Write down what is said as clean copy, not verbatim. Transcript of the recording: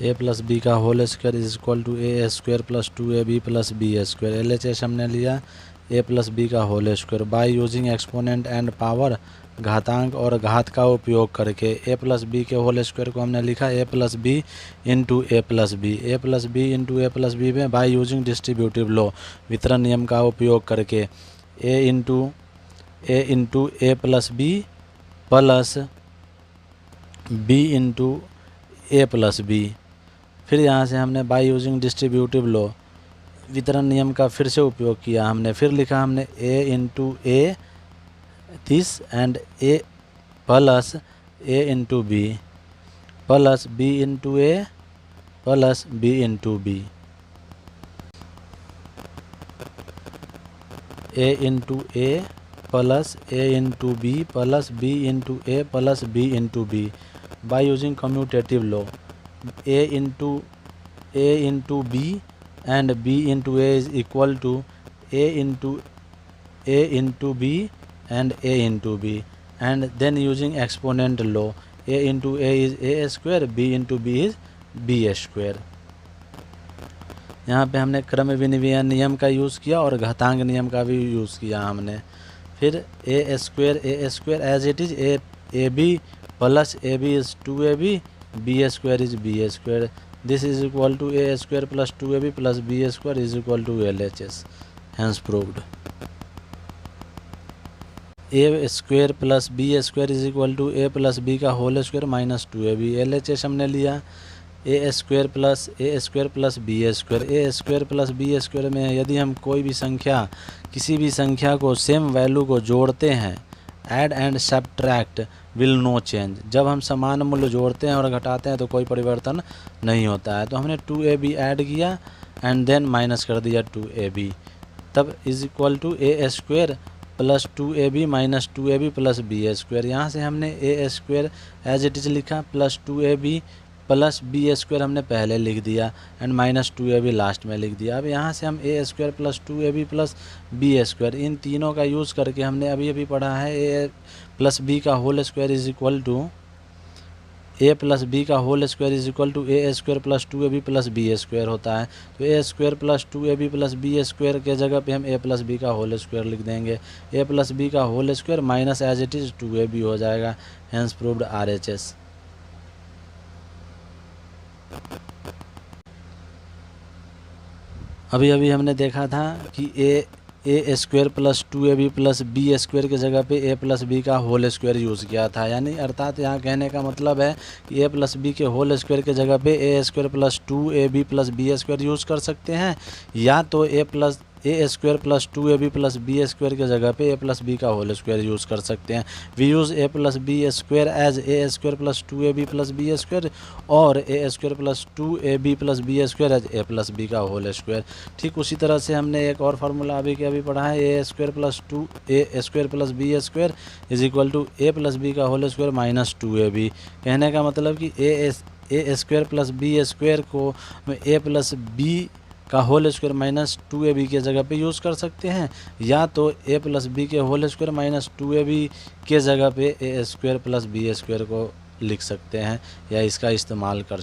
ए plus B का whole square is equal to A square plus 2ab plus B square. LHS हमने लिया A plus B का whole square by using exponent and power, घातांक और घात का उपयोग करके। ए प्लस बी के होल स्क्वायर को हमने लिखा A plus B into A plus B, A plus B into A plus B में बाय यूजिंग डिस्ट्रीब्यूटिव लॉ, वितरण नियम का उपयोग करके ए into A plus B plus B into A plus B. फिर यहाँ से हमने बाय यूजिंग डिस्ट्रीब्यूटिव लॉ, वितरण नियम का फिर से उपयोग किया हमने। फिर लिखा हमने A into A this and A plus A into B plus B into A plus B into B, A into A plus A into B plus B into A plus B into B by using commutative law. A into B and B into A is equal to A into B and a into b, and then using exponent law, a into a is a square, b into b is b square। यहाँ पे हमने क्रम विनिमय नियम का use किया और घातांक नियम का भी यूज़ किया हमने। फिर A square as it is A B plus A B is 2ab, B square is B square, this is equal to A square plus 2ab plus B square is equal to LHS, hence proved. A square plus B square is equal to A plus B का whole square minus 2ab। LHS हमने लिया A square plus B square. A square plus B square में यदि हम कोई भी संख्या, किसी भी संख्या को सेम वैल्यू को जोड़ते हैं, add and subtract will no change, जब हम समान मूल्य जोड़ते हैं और घटाते हैं तो कोई परिवर्तन नहीं होता है। तो हमने 2ab ऐड किया एंड देन माइनस कर दिया 2ab, तब is equal to A square plus 2ab minus 2ab plus B square. यहाँ से हमने A square as it is लिखा plus 2ab plus B square हमने पहले लिख दिया एंड माइनस 2ab लास्ट में लिख दिया। अब यहाँ से हम A square plus 2ab plus B square, इन तीनों का यूज़ करके हमने अभी पढ़ा है ए प्लस बी का whole square is equal to A plus B का whole square is equal to A square plus 2ab plus B square होता है। तो ए square plus 2ab plus B square के जगह पे हम ए प्लस बी का होल स्क्वायर लिख देंगे। ए प्लस बी का whole square minus as it is 2ab हो जाएगा, हैंस प्रूव्ड RHS। अभी हमने देखा था कि ए square plus 2ab plus B square के जगह पे ए प्लस बी का होल स्क्वायर यूज़ किया था, यानी अर्थात यहाँ कहने का मतलब है कि ए प्लस बी के होल स्क्वायर के जगह पे a square plus 2ab plus B square use कर सकते हैं, या तो ए square plus 2ab plus B square के जगह पे ए प्लस बी का होल स्क्वायर यूज़ कर सकते हैं। We use a plus B square as a square plus 2ab plus B square और a square plus 2ab plus B square as A plus B का whole square. ठीक उसी तरह से हमने एक और फार्मूला अभी पढ़ा है, a square plus B square is equal to A plus B का होल स्क्वायर माइनस 2ab। कहने का मतलब कि ए स्क्वायर प्लस बी स्क्वायर को ए प्लस बी का होल स्क्वायर माइनस 2ab के जगह पे यूज़ कर सकते हैं, या तो ए प्लस बी के होल स्क्वायर माइनस 2ab के जगह पे a square plus B square को लिख सकते हैं या इसका इस्तेमाल कर